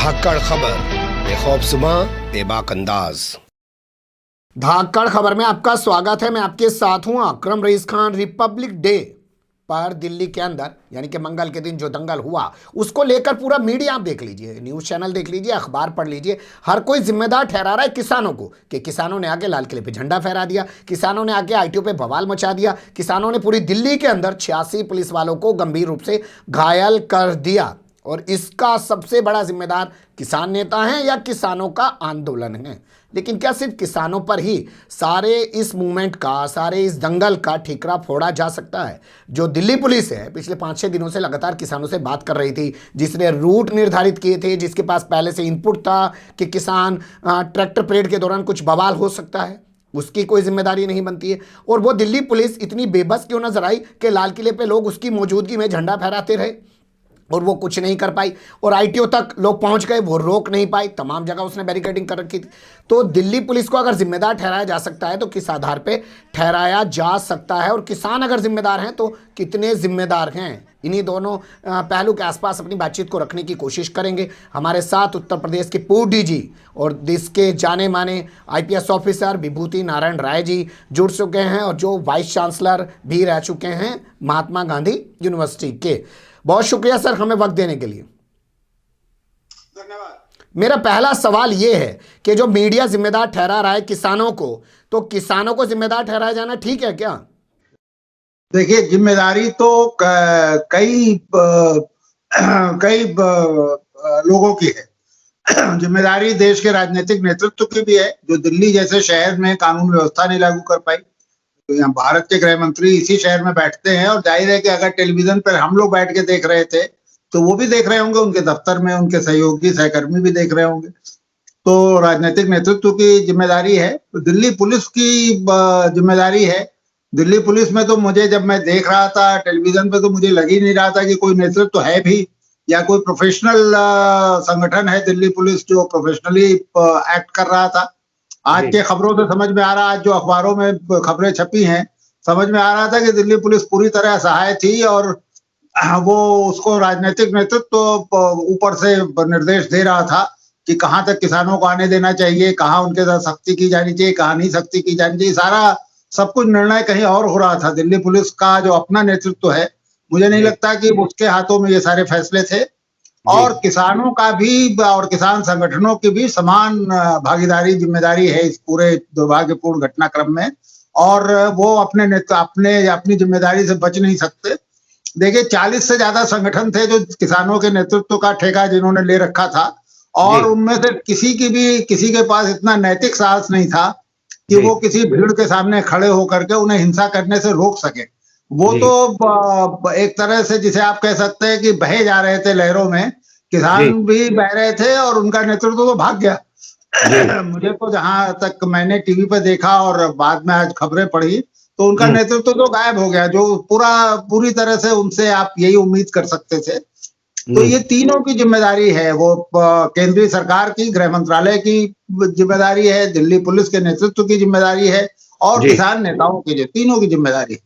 धाकड़ खबर, बेखौफसुमा बेबाक अंदाज। धाकड़ खबर में आपका स्वागत है। मैं आपके साथ हूं अकरम रईस खान। रिपब्लिक डे पर दिल्ली के अंदर यानी कि मंगल के दिन जो दंगल हुआ उसको लेकर पूरा मीडिया आप देख लीजिए, न्यूज़ चैनल देख लीजिए, अखबार पढ़ लीजिए, हर कोई जिम्मेदार ठहरा रहा है किसानों को कि किसानों ने आके लाल किले पे झंडा फहरा दिया, किसानों ने आके आईटीओ पे बवाल मचा दिया, किसानों ने पूरी दिल्ली के अंदर 86 पुलिस वालों को गंभीर रूप से घायल कर दिया। और इसका सबसे बड़ा जिम्मेदार किसान नेता हैं या किसानों का आंदोलन है। लेकिन क्या सिर्फ किसानों पर ही सारे इस मूवमेंट का, सारे इस दंगल का ठीकरा फोड़ा जा सकता है? जो दिल्ली पुलिस है पिछले 5-6 दिनों से लगातार किसानों से बात कर रही थी, जिसने रूट निर्धारित किए थे, जिसके पास पहले से इनपुट था कि किसान ट्रैक्टर परेड के दौरान कुछ बवाल हो सकता है, उसकी कोई जिम्मेदारी नहीं बनती है। और वो दिल्ली पुलिस इतनी बेबस क्यों नजर आई कि लाल किले पे लोग उसकी मौजूदगी में झंडा फहराते रहे और वो कुछ नहीं कर पाई। और आईटीओ तक लोग पहुंच गए, वो रोक नहीं पाई, तमाम जगह उसने बैरिकेडिंग कर रखी थी। तो दिल्ली पुलिस को अगर जिम्मेदार ठहराया जा सकता है तो किस आधार पे ठहराया जा सकता है, और किसान अगर जिम्मेदार हैं तो कितने जिम्मेदार हैं? इन्हीं दोनों पहलू के आसपास अपनी बातचीत को रखने की कोशिश करेंगे। हमारे साथ उत्तर प्रदेश के पूर्व डीजी और देश के जाने माने आईपीएस ऑफिसर विभूति नारायण राय जी जुड़ चुके हैं, और जो वाइस चांसलर भी रह चुके हैं महात्मा गांधी यूनिवर्सिटी के। बहुत शुक्रिया सर हमें वक्त देने के लिए। धन्यवाद। मेरा पहला सवाल यह है कि जो मीडिया जिम्मेदार ठहरा रहा है किसानों को, तो किसानों को जिम्मेदार ठहराया जाना ठीक है क्या? देखिए, जिम्मेदारी तो कई लोगों की है। जिम्मेदारी देश के राजनीतिक नेतृत्व की भी है, जो दिल्ली जैसे शहर में कानून व्यवस्था नहीं लागू कर पाई। तो यहाँ भारत के गृह मंत्री इसी शहर में बैठते हैं, और जाहिर है कि अगर टेलीविजन पर हम लोग बैठ के देख रहे थे तो वो भी देख रहे होंगे, उनके दफ्तर में उनके सहयोगी सहकर्मी भी देख रहे होंगे। तो राजनीतिक नेतृत्व की जिम्मेदारी है, तो दिल्ली पुलिस की जिम्मेदारी है। दिल्ली पुलिस में तो मुझे, जब मैं देख रहा था टेलीविजन पे, तो मुझे लग ही नहीं रहा था कि कोई नेतृत्व है भी या कोई प्रोफेशनल संगठन है दिल्ली पुलिस जो प्रोफेशनली एक्ट कर रहा था। आज के खबरों से समझ में आ रहा, आज जो अखबारों में खबरें छपी हैं, समझ में आ रहा था कि दिल्ली पुलिस पूरी तरह असहाय थी, और वो उसको राजनीतिक नेतृत्व ऊपर से निर्देश दे रहा था कि कहाँ तक किसानों को आने देना चाहिए, कहाँ उनके साथ सख्ती की जानी चाहिए, कहाँ नहीं सख्ती की जानी चाहिए। सारा सब कुछ निर्णय कहीं और हो रहा था। दिल्ली पुलिस का जो अपना नेतृत्व है, मुझे नहीं लगता कि उसके हाथों में ये सारे फैसले थे। और किसानों का भी और किसान संगठनों की भी समान भागीदारी, जिम्मेदारी है इस पूरे दुर्भाग्यपूर्ण घटनाक्रम में, और वो अपनी जिम्मेदारी से बच नहीं सकते। देखिए, 40 से ज्यादा संगठन थे जो किसानों के नेतृत्व का ठेका जिन्होंने ले रखा था, और उनमें से किसी के पास इतना नैतिक साहस नहीं था कि वो किसी भीड़ के सामने खड़े होकर के उन्हें हिंसा करने से रोक सके। वो तो एक तरह से, जिसे आप कह सकते हैं कि बहे जा रहे थे लहरों में, किसान भी बह रहे थे और उनका नेतृत्व तो भाग गया। मुझे तो जहां तक मैंने टीवी पे देखा और बाद में आज खबरें पढ़ी, तो उनका नेतृत्व तो गायब हो गया, जो पूरी तरह से उनसे आप यही उम्मीद कर सकते थे। तो ये तीनों की जिम्मेदारी है, वो केंद्रीय सरकार की, गृह मंत्रालय की जिम्मेदारी है, दिल्ली पुलिस के नेतृत्व की जिम्मेदारी है, और किसान नेताओं की, तीनों की जिम्मेदारी है।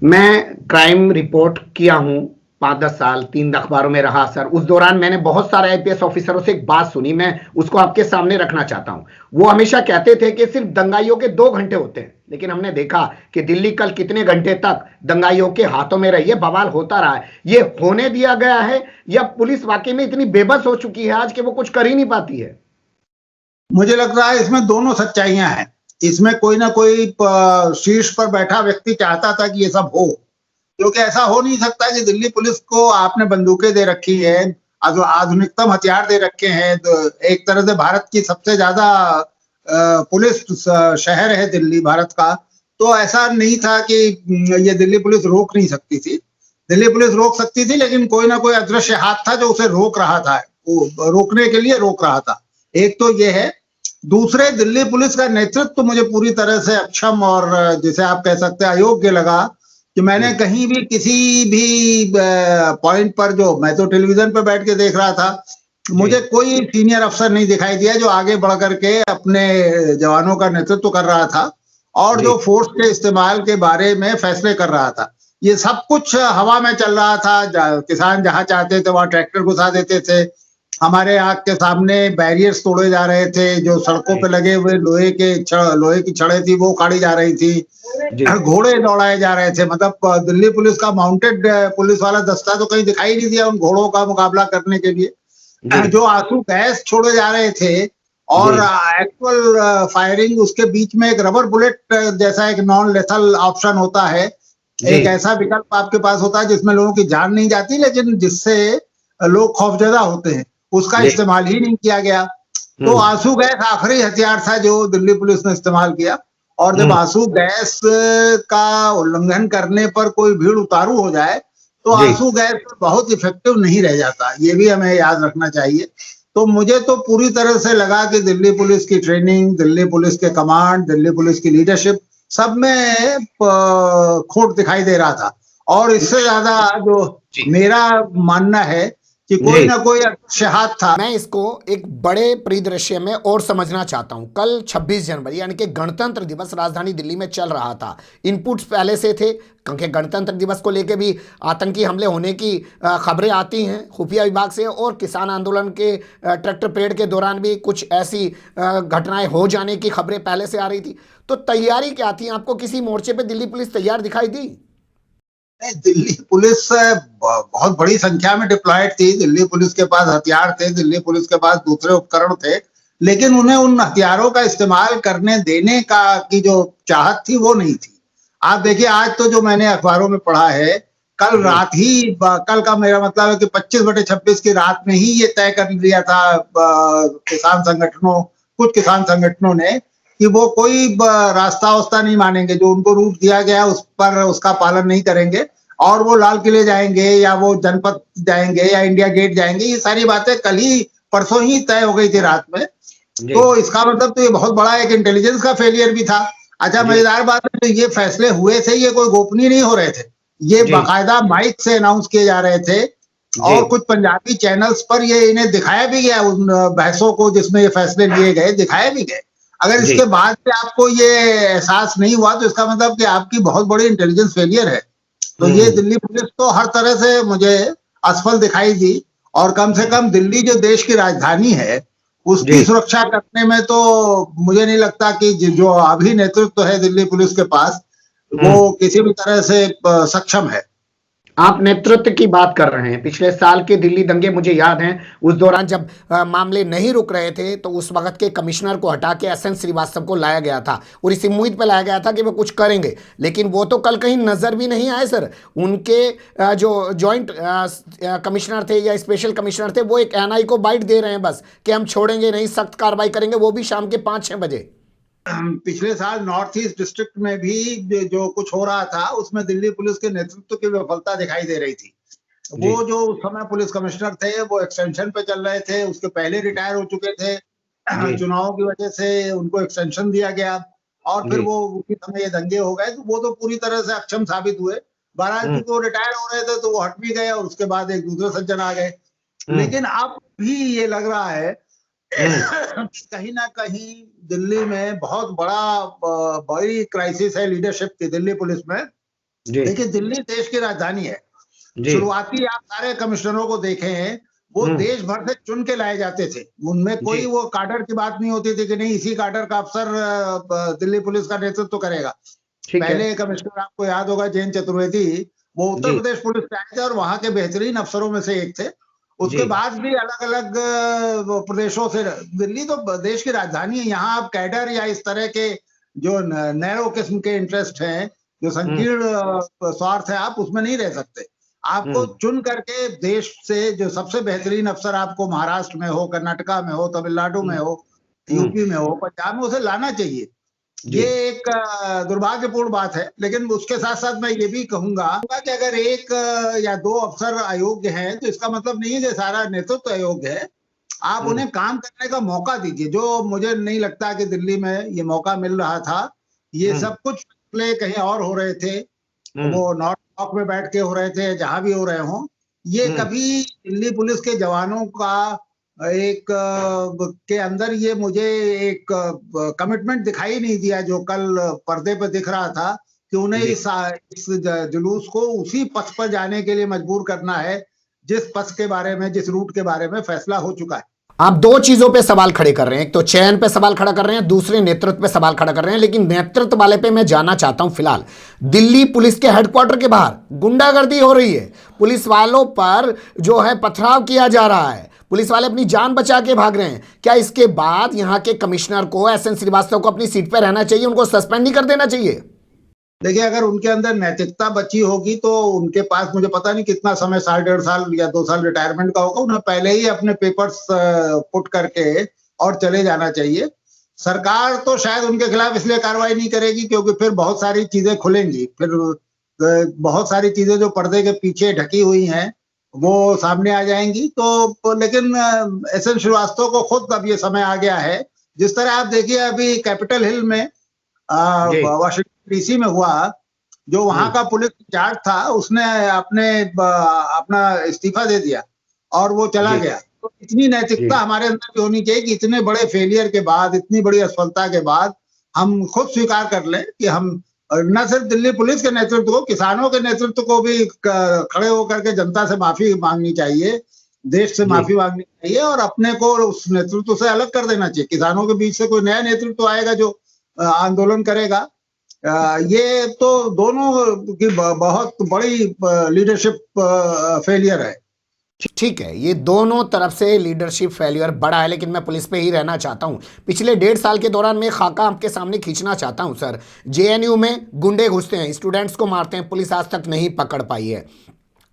मैं क्राइम रिपोर्ट किया हूं 5-10 साल, 3 अखबारों में रहा सर। उस दौरान मैंने बहुत सारे आईपीएस ऑफिसरों से एक बात सुनी, मैं उसको आपके सामने रखना चाहता हूं। वो हमेशा कहते थे कि सिर्फ दंगाइयों के 2 घंटे होते हैं, लेकिन हमने देखा कि दिल्ली कल कितने घंटे तक दंगाइयों के हाथों में रही है, बवाल होता रहा है। ये होने दिया गया है या पुलिस वाकई में इतनी बेबस हो चुकी है आज कि वो कुछ कर ही नहीं पाती है? मुझे लग रहा है इसमें दोनों सच्चाइयां हैं। इसमें कोई ना कोई शीर्ष पर बैठा व्यक्ति चाहता था कि ये सब हो, क्योंकि ऐसा हो नहीं सकता कि दिल्ली पुलिस को आपने बंदूकें दे रखी है, आधुनिकतम हथियार दे रखे हैं। एक तरह से भारत की सबसे ज्यादा पुलिस शहर है दिल्ली भारत का, तो ऐसा नहीं था कि ये दिल्ली पुलिस रोक नहीं सकती थी। दिल्ली पुलिस रोक सकती थी, लेकिन कोई ना कोई अदृश्य हाथ था जो उसे रोक रहा था, वो रोकने के लिए रोक रहा था। एक तो ये है। दूसरे, दिल्ली पुलिस का नेतृत्व मुझे पूरी तरह से अक्षम और जिसे आप कह सकते हैं अयोग्य लगा, कि मैंने कहीं भी किसी भी पॉइंट पर, जो मैं तो टेलीविजन पर बैठ के देख रहा था, मुझे कोई सीनियर अफसर नहीं दिखाई दिया जो आगे बढ़ करके अपने जवानों का नेतृत्व कर रहा था और जो फोर्स के इस्तेमाल के बारे में फैसले कर रहा था। ये सब कुछ हवा में चल रहा था। किसान जहां चाहते थे वहां ट्रैक्टर घुसा देते थे, हमारे आंख के सामने बैरियर्स तोड़े जा रहे थे, जो सड़कों पे लगे हुए लोहे की छड़ें थी वो उखाड़ी जा रही थी, जी घोड़े दौड़ाए जा रहे थे। मतलब दिल्ली पुलिस का माउंटेड पुलिस वाला दस्ता तो कहीं दिखाई नहीं दिया उन घोड़ों का मुकाबला करने के लिए। जी जो आंसू गैस छोड़े जा रहे थे और जी एक्चुअल फायरिंग, उसके बीच में एक रबर बुलेट जैसा एक नॉन लेथल ऑप्शन होता है, जी एक ऐसा विकल्प आपके पास होता है जिसमें लोगों की जान नहीं जाती, लेकिन जिससे लोग खौफजदा होते हैं, उसका जी इस्तेमाल ही नहीं किया गया। तो आंसू गैस आखिरी हथियार था जो दिल्ली पुलिस ने इस्तेमाल किया। और जब आंसू गैस का उल्लंघन करने पर कोई भीड़ उतारू हो जाए तो जी आंसू गैस बहुत इफेक्टिव नहीं रह जाता, ये भी हमें याद रखना चाहिए। तो मुझे तो पूरी तरह से लगा कि दिल्ली पुलिस की ट्रेनिंग, दिल्ली पुलिस के कमांड, दिल्ली पुलिस की लीडरशिप, सब में खोट दिखाई दे रहा था। और इससे ज्यादा जो जी मेरा मानना है कि कोई जी ना कोई अदृश्य हाथ था। मैं इसको एक बड़े परिदृश्य में और समझना चाहता हूं। कल 26 जनवरी यानी कि गणतंत्र दिवस राजधानी दिल्ली में चल रहा था। इनपुट्स पहले से थे क्योंकि गणतंत्र दिवस को लेकर भी आतंकी हमले होने की खबरें आती हैं खुफिया विभाग से, और किसान आंदोलन के ट्रैक्टर परेड के दौरान भी कुछ ऐसी घटनाएं हो जाने की खबरें पहले से आ रही थी। तो तैयारी क्या थी? आपको किसी मोर्चे पर दिल्ली पुलिस तैयार दिखाई दी? दिल्ली पुलिस बहुत बड़ी संख्या में डिप्लॉयड थी। दिल्ली पुलिस के पास हथियार थे, दिल्ली पुलिस के पास दूसरे उपकरण थे, लेकिन उन्हें उन हथियारों का इस्तेमाल करने देने का की जो चाहत थी वो नहीं थी। आप देखिए, आज तो जो मैंने अखबारों में पढ़ा है, कल रात ही, कल का मेरा मतलब है कि 25/26 की रात में ही ये तय कर लिया था किसान संगठनों, कुछ किसान संगठनों ने, कि वो कोई रास्ता वास्ता नहीं मानेंगे, जो उनको रूट दिया गया उस पर उसका पालन नहीं करेंगे, और वो लाल किले जाएंगे या वो जनपथ जाएंगे या इंडिया गेट जाएंगे। ये सारी बातें कल ही, परसों ही तय हो गई थी रात में। जी तो इसका मतलब तो ये बहुत बड़ा एक इंटेलिजेंस का फेलियर भी था। अच्छा, जी मजेदार बात है, जो ये फैसले हुए थे ये कोई गोपनीय नहीं हो रहे थे, ये जी बाकायदा माइक से अनाउंस किए जा रहे थे। जी और कुछ पंजाबी चैनल्स पर ये इन्हें दिखाया भी गया, उन बहसों को जिसमें ये फैसले लिए गए दिखाए भी गए। अगर जी इसके बाद से आपको ये एहसास नहीं हुआ तो इसका मतलब कि आपकी बहुत बड़ी इंटेलिजेंस फेलियर है। तो ये दिल्ली पुलिस तो हर तरह से मुझे असफल दिखाई दी। और कम से कम दिल्ली जो देश की राजधानी है उसकी जी सुरक्षा करने में तो मुझे नहीं लगता कि जो अभी नेतृत्व है दिल्ली पुलिस के पास वो किसी भी तरह से सक्षम है। आप नेतृत्व की बात कर रहे हैं। पिछले साल के दिल्ली दंगे मुझे याद हैं। उस दौरान जब मामले नहीं रुक रहे थे तो उस वक्त के कमिश्नर को हटा के एसएन श्रीवास्तव को लाया गया था और इस उम्मीद पर लाया गया था कि वो कुछ करेंगे, लेकिन वो तो कल कहीं नजर भी नहीं आए सर। उनके जो जॉइंट कमिश्नर थे या स्पेशल कमिश्नर थे वो एक एनआई को बाइट दे रहे हैं बस कि हम छोड़ेंगे नहीं, सख्त कार्रवाई करेंगे, वो भी शाम के 5-6 बजे। पिछले साल नॉर्थ ईस्ट डिस्ट्रिक्ट में भी जो कुछ हो रहा था उसमें दिल्ली पुलिस के नेतृत्व की विफलता दिखाई दे रही थी। वो जो उस समय पुलिस कमिश्नर थे वो एक्सटेंशन पे चल रहे थे, उसके पहले रिटायर हो चुके थे। चुनाव की वजह से उनको एक्सटेंशन दिया गया और फिर वो उसी समय ये दंगे हो गए, तो वो तो पूरी तरह से अक्षम साबित हुए। बहरहाल क्योंकि वो रिटायर हो रहे थे तो वो हट भी गए और उसके बाद एक दूसरे सज्जन आ गए। लेकिन अब भी ये लग रहा है कहीं ना कहीं दिल्ली में बहुत बड़ी क्राइसिस है लीडरशिप की दिल्ली पुलिस में। देखिए, दिल्ली देश की राजधानी है। शुरुआती आप सारे कमिश्नरों को देखें, वो देश भर से चुन के लाए जाते थे। उनमें कोई वो काडर की बात नहीं होती थी कि नहीं इसी काडर का अफसर दिल्ली पुलिस का नेतृत्व करेगा। पहले कमिश्नर आपको याद होगा जयंत चतुर्वेदी, वो उत्तर प्रदेश पुलिस से आए थे और वहां के बेहतरीन अफसरों में से एक थे। उसके बाद भी अलग अलग प्रदेशों से, दिल्ली तो देश की राजधानी है, यहाँ आप कैडर या इस तरह के जो नैरो किस्म के इंटरेस्ट हैं, जो संकीर्ण स्वार्थ है, आप उसमें नहीं रह सकते। आपको चुन करके देश से जो सबसे बेहतरीन अफसर आपको महाराष्ट्र में हो, कर्नाटका में हो, तमिलनाडु में हो, यूपी में हो, पंजाब में, उसे लाना चाहिए। ये एक दुर्भाग्यपूर्ण बात है। लेकिन उसके साथ साथ मैं ये भी कहूंगा कि अगर एक या दो अफसर अयोग्य हैं तो इसका मतलब नहीं है कि सारा नेतृत्व अयोग्य है। आप उन्हें काम करने का मौका दीजिए, जो मुझे नहीं लगता कि दिल्ली में ये मौका मिल रहा था। ये सब कुछ प्ले कहीं और हो रहे थे, वो नॉर्थ ब्लॉक में बैठ के हो रहे थे, जहां भी हो रहे हों। ये कभी दिल्ली पुलिस के जवानों का एक के अंदर ये मुझे एक कमिटमेंट दिखाई नहीं दिया जो कल पर्दे पे दिख रहा था कि उन्हें इस जुलूस को उसी पथ पर जाने के लिए मजबूर करना है जिस पथ के बारे में, जिस रूट के बारे में फैसला हो चुका है। आप दो चीजों पे सवाल खड़े कर रहे हैं, एक तो चयन पे सवाल खड़ा कर रहे हैं, दूसरे नेतृत्व पे सवाल खड़ा कर रहे हैं। लेकिन नेतृत्व वाले पे मैं जानना चाहता हूं। फिलहाल दिल्ली पुलिस के हेडक्वार्टर के बाहर गुंडागर्दी हो रही है, पुलिस वालों पर जो है पथराव किया जा रहा है, पुलिस वाले अपनी जान बचा के भाग रहे हैं। क्या इसके बाद यहां के कमिश्नर को, एसएन श्रीवास्तव को अपनी सीट पर रहना चाहिए, उनको सस्पेंड नहीं कर देना चाहिए? देखिए, अगर उनके अंदर नैतिकता बची होगी तो उनके पास, मुझे पता नहीं कितना समय, साल, 1.5 साल या 2 साल रिटायरमेंट का होगा, उन्हें पहले ही अपने पेपर्स पुट करके और चले जाना चाहिए। सरकार तो शायद उनके खिलाफ इसलिए कार्रवाई नहीं करेगी क्योंकि फिर बहुत सारी चीजें खुलेंगी, फिर बहुत सारी चीजें जो पर्दे के पीछे ढकी हुई हैं वो सामने आ जाएंगी। तो लेकिन एसएन श्रीवास्तव को खुद अब ये समय आ गया है। जिस तरह आप देखिए, अभी कैपिटल हिल में वाशिंगटन डीसी में हुआ, जो वहां का पुलिस इंचार्ज था उसने अपना इस्तीफा दे दिया और वो चला गया। तो इतनी नैतिकता हमारे अंदर भी होनी चाहिए कि इतने बड़े फेलियर के बाद, इतनी बड़ी असफलता के बाद हम खुद स्वीकार कर लें कि हम न सिर्फ दिल्ली पुलिस के नेतृत्व को, किसानों के नेतृत्व को भी खड़े होकर के जनता से माफी मांगनी चाहिए, देश से माफी मांगनी चाहिए और अपने को उस नेतृत्व से अलग कर देना चाहिए। किसानों के बीच से कोई नया नेतृत्व आएगा जो आंदोलन करेगा। ये तो दोनों की बहुत बड़ी लीडरशिप फेलियर है। ठीक है, ये दोनों तरफ से लीडरशिप फेलियर बड़ा है, लेकिन मैं पुलिस पे ही रहना चाहता हूं। पिछले 1.5 साल के दौरान मैं खाका आपके सामने खींचना चाहता हूं सर। जेएनयू में गुंडे घुसते हैं, स्टूडेंट्स को मारते हैं, पुलिस आज तक नहीं पकड़ पाई है।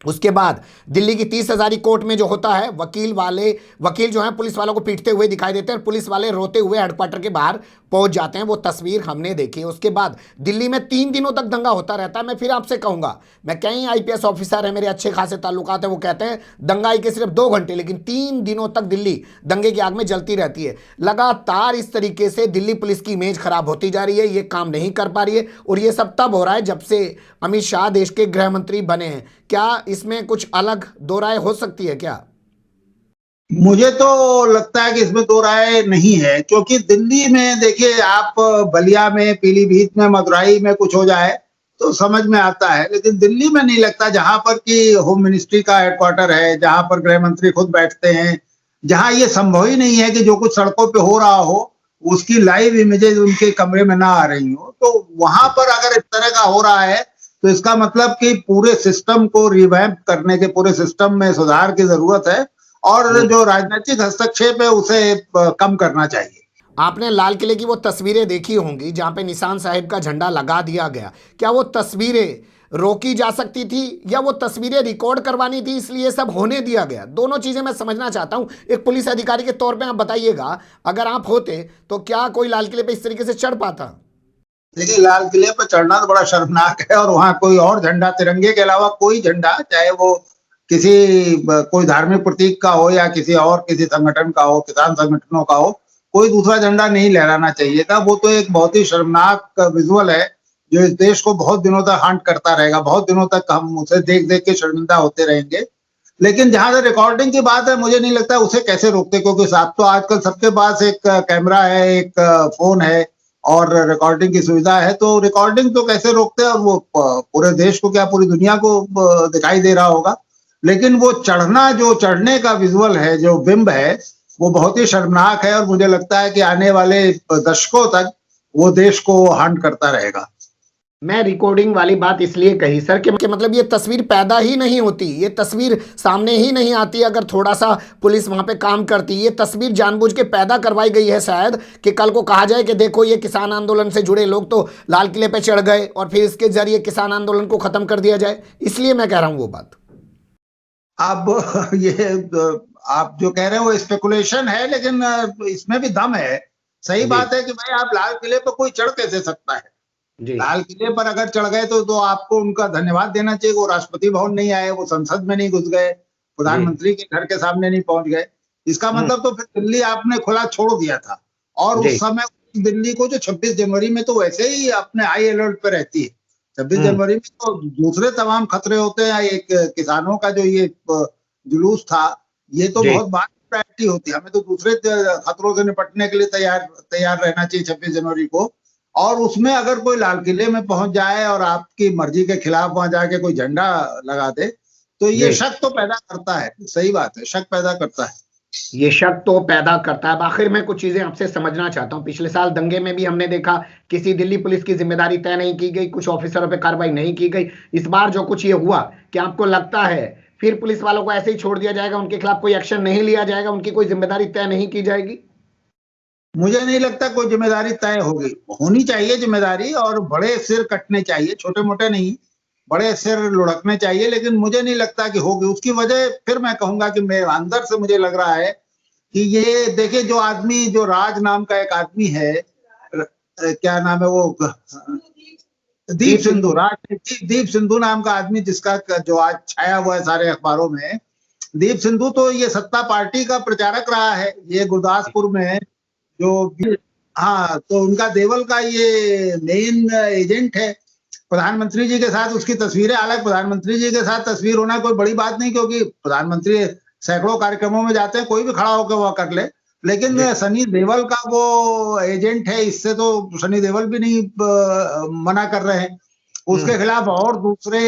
उसके बाद दिल्ली की 30 हजारी कोर्ट में जो होता है, वकील जो है पुलिस वालों को पीटते हुए दिखाई देते हैं, पुलिस वाले रोते हुए हेडक्वार्टर के बाहर पहुंच जाते हैं। वो तस्वीर हमने देखी। उसके बाद दिल्ली में 3 दिनों तक दंगा होता रहता है। मैं फिर आपसे कहूंगा, मैं कई आईपीएस ऑफिसर है, मेरे अच्छे खासे ताल्लुकात है, वो कहते हैं दंगाई के सिर्फ 2 घंटे, लेकिन 3 दिनों तक दिल्ली दंगे की आग में जलती रहती है। लगातार इस तरीके से दिल्ली पुलिस की इमेज खराब होती जा रही है, ये काम नहीं कर पा रही है। और ये सब तब हो रहा है जब से अमित शाह देश के गृह मंत्री बने हैं। क्या इसमें कुछ अलग दो राय हो सकती है क्या? मुझे तो लगता है कि इसमें दो राय नहीं है, क्योंकि दिल्ली में देखिए, आप बलिया में, पीलीभीत में, मदुरई में कुछ हो जाए तो समझ में आता है, लेकिन दिल्ली में नहीं लगता, जहां पर कि होम मिनिस्ट्री का हेडक्वार्टर है, जहां पर गृह मंत्री खुद बैठते हैं, जहां ये संभव ही नहीं है कि जो कुछ सड़कों पे हो रहा हो उसकी लाइव इमेजेस उनके कमरे में ना आ रही हो। तो वहां पर अगर इस तरह का हो रहा है तो इसका मतलब कि पूरे सिस्टम को रिवैम्प करने के, पूरे सिस्टम में सुधार की जरूरत है और जो राजनीतिक हस्तक्षेप है उसे कम करना चाहिए। आपने लाल किले की वो तस्वीरें देखी होंगी जहां पे निशान साहिब का झंडा लगा दिया गया। क्या वो तस्वीरें रोकी जा सकती थी या वो तस्वीरें रिकॉर्ड करवानी थी इसलिए सब होने दिया गया? दोनों चीजें मैं समझना चाहता हूं। एक पुलिस अधिकारी के तौर पे आप बताइएगा, अगर आप होते तो क्या कोई लाल किले पे इस तरीके से चढ़ पाता? देखिए, लाल किले पर चढ़ना तो बड़ा शर्मनाक है और वहां कोई और झंडा, तिरंगे के अलावा कोई झंडा, चाहे वो कोई धार्मिक प्रतीक का हो या किसी संगठन का हो, किसान संगठनों का हो, कोई दूसरा झंडा नहीं लहराना चाहिए था। वो तो एक बहुत ही शर्मनाक विजुअल है जो इस देश को बहुत दिनों तक हांट करता रहेगा। बहुत दिनों तक हम उसे देख देख के शर्मिंदा होते रहेंगे। लेकिन जहां तक रिकॉर्डिंग की बात है, मुझे नहीं लगता उसे कैसे रोकते, क्योंकि साथ तो आजकल सबके पास एक कैमरा है, एक फोन है और रिकॉर्डिंग की सुविधा है। तो रिकॉर्डिंग तो कैसे रोकते हैं, और वो पूरे देश को क्या पूरी दुनिया को दिखाई दे रहा होगा। लेकिन वो चढ़ना, जो चढ़ने का विजुअल है, जो बिंब है, वो बहुत ही शर्मनाक है और मुझे लगता है कि आने वाले दशकों तक वो देश को हांट करता रहेगा। मैं रिकॉर्डिंग वाली बात इसलिए कही सर कि मतलब ये तस्वीर पैदा ही नहीं होती, ये तस्वीर सामने ही नहीं आती अगर थोड़ा सा पुलिस वहां पे काम करती। ये तस्वीर जानबूझ के पैदा करवाई गई है शायद, कि कल को कहा जाए कि देखो ये किसान आंदोलन से जुड़े लोग तो लाल किले पे चढ़ गए और फिर इसके जरिए किसान आंदोलन को खत्म कर दिया जाए। इसलिए मैं कह रहा हूं वो बात। अब ये आप जो कह रहे हैं वो स्पेकुलेशन है, लेकिन इसमें भी दम है। सही बात है कि भाई, आप लाल किले पर कोई चढ़ कैसे सकता है? लाल किले पर अगर चढ़ गए तो आपको उनका धन्यवाद देना चाहिए। वो राष्ट्रपति भवन नहीं आए, वो संसद में नहीं घुस गए, प्रधानमंत्री के घर के सामने नहीं पहुंच गए। इसका मतलब तो फिर दिल्ली आपने खुला छोड़ दिया था। और उस समय दिल्ली को जो 26 जनवरी में तो वैसे ही अपने हाई अलर्ट पे रहती है। 26 जनवरी में तो दूसरे तमाम खतरे होते हैं। एक किसानों का जो ये जुलूस था, ये तो बहुत बाद प्रायोरिटी होती है। हमें तो दूसरे खतरों से निपटने के लिए तैयार रहना चाहिए 26 जनवरी को। और उसमें अगर कोई लाल किले में पहुंच जाए और आपकी मर्जी के खिलाफ वहां जाके कोई झंडा लगा दे, तो ये जी। शक तो पैदा करता है, सही बात है, शक पैदा करता है। ये शक तो पैदा करता है। अब आखिर में कुछ चीजें आपसे समझना चाहता हूं। पिछले साल दंगे में भी हमने देखा किसी दिल्ली पुलिस की जिम्मेदारी तय नहीं की गई, कुछ ऑफिसरों पे कार्रवाई नहीं की गई। इस बार जो कुछ ये हुआ, क्या आपको लगता है फिर पुलिस वालों को ऐसे ही छोड़ दिया जाएगा, उनके खिलाफ कोई एक्शन नहीं लिया जाएगा, उनकी कोई जिम्मेदारी तय नहीं की जाएगी? मुझे नहीं लगता कोई जिम्मेदारी तय होगी, होनी चाहिए जिम्मेदारी, और बड़े सिर कटने चाहिए, छोटे मोटे नहीं, बड़े सिर लुढ़कने चाहिए, लेकिन मुझे नहीं लगता कि होगी। उसकी वजह फिर मैं कहूंगा कि मेरे अंदर से मुझे लग रहा है कि ये देखिए, जो आदमी, जो राज नाम का एक आदमी है, क्या नाम है वो, दीप सिंधु, दीप सिंधु नाम का आदमी, जिसका जो आज छाया हुआ है सारे अखबारों में, दीप सिंधु तो ये सत्ता पार्टी का प्रचारक रहा है। ये गुरदासपुर में जो, हाँ, तो उनका देवल का ये मेन एजेंट है। प्रधानमंत्री जी के साथ उसकी तस्वीरें, हालांकि प्रधानमंत्री जी के साथ तस्वीर होना कोई बड़ी बात नहीं, क्योंकि प्रधानमंत्री सैकड़ों कार्यक्रमों में जाते हैं, कोई भी खड़ा होकर वो कर ले, लेकिन सनी देओल का वो एजेंट है, इससे तो सनी देओल भी नहीं मना कर रहे हैं। उसके खिलाफ और दूसरे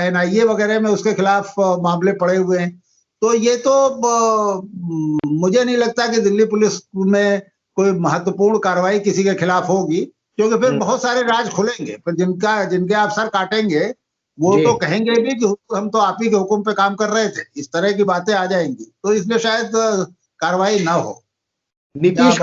एनआईए वगैरह में उसके खिलाफ मामले पड़े हुए हैं। तो ये तो मुझे नहीं लगता कि दिल्ली पुलिस में कोई महत्वपूर्ण कार्रवाई किसी के खिलाफ होगी, क्योंकि फिर बहुत सारे राज खुलेंगे, फिर जिनके अफसर काटेंगे वो तो कहेंगे भी कि हम तो आप ही के हुक्म पे काम कर रहे थे, इस तरह की बातें आ जाएंगी, तो इसलिए शायद कार्रवाई ना हो। नीतीश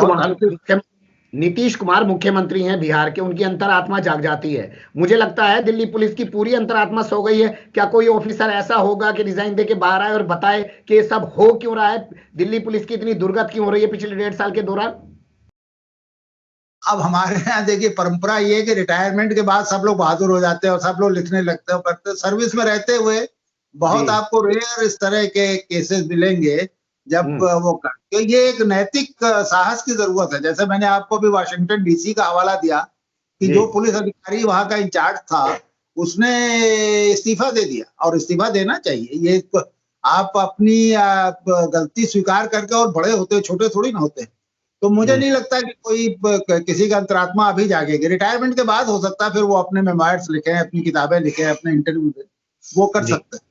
कुमार मुख्यमंत्री हैं बिहार के, उनकी अंतरात्मा जाग जाती है। मुझे लगता है दिल्ली पुलिस की पूरी अंतरात्मा सो गई है। क्या कोई ऑफिसर ऐसा होगा कि रिजाइन देके बाहर आए और बताए कि ये सब हो क्यों रहा है, दिल्ली पुलिस की इतनी दुर्गति क्यों हो रही है पिछले 1.5 साल के दौरान? अब हमारे यहाँ देखिए, परंपरा ये है कि रिटायरमेंट के बाद सब लोग बहादुर हो जाते हैं और सब लोग लिखने लगते हैं, करते। सर्विस में रहते हुए बहुत आपको रेयर इस तरह के केसेस मिलेंगे जब वो, तो ये एक नैतिक साहस की जरूरत है। जैसे मैंने आपको भी वाशिंगटन डीसी का हवाला दिया कि जो पुलिस अधिकारी वहां का इंचार्ज था, उसने इस्तीफा दे दिया, और इस्तीफा देना चाहिए। ये आप अपनी गलती स्वीकार करके और बड़े होते, छोटे थोड़ी ना होते। तो मुझे नहीं लगता कि कोई किसी का अंतरात्मा अभी जागेगी। रिटायरमेंट के बाद हो सकता है फिर वो अपने मेमोयर्स लिखे, अपनी किताबें लिखे, अपने इंटरव्यू दे, वो कर सकते हैं।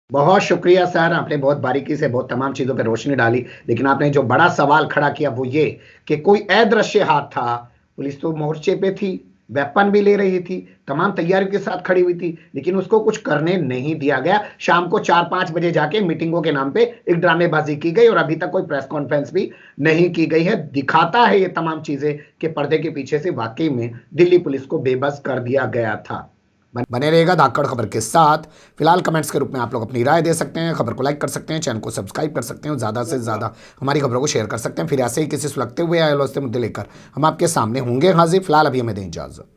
बहुत शुक्रिया सर, आपने बहुत बारीकी से बहुत तमाम चीजों पर रोशनी डाली, लेकिन आपने जो बड़ा सवाल खड़ा किया वो ये कि कोई अदृश्य हाथ था। पुलिस तो मोर्चे पे थी, वेपन भी ले रही थी, तमाम तैयारियों के साथ खड़ी हुई थी, लेकिन उसको कुछ करने नहीं दिया गया। शाम को 4-5 बजे जाके मीटिंगों के नाम पे एक ड्रामेबाजी की गई और अभी तक कोई प्रेस कॉन्फ्रेंस भी नहीं की गई है। दिखाता है ये तमाम चीजें कि पर्दे के पीछे से वाकई में दिल्ली पुलिस को बेबस कर दिया गया था। बने रहेगा धाकड़ खबर के साथ। फिलहाल कमेंट्स के रूप में आप लोग अपनी राय दे सकते हैं, खबर को लाइक कर सकते हैं, चैनल को सब्सक्राइब कर सकते हैं, ज़्यादा से ज़्यादा हमारी खबरों को शेयर कर सकते हैं। फिर ऐसे ही किसी सुलगते हुए या मुद्दे लेकर हम आपके सामने होंगे हाजिर। फिलहाल अभी हमें दें इजाज़त।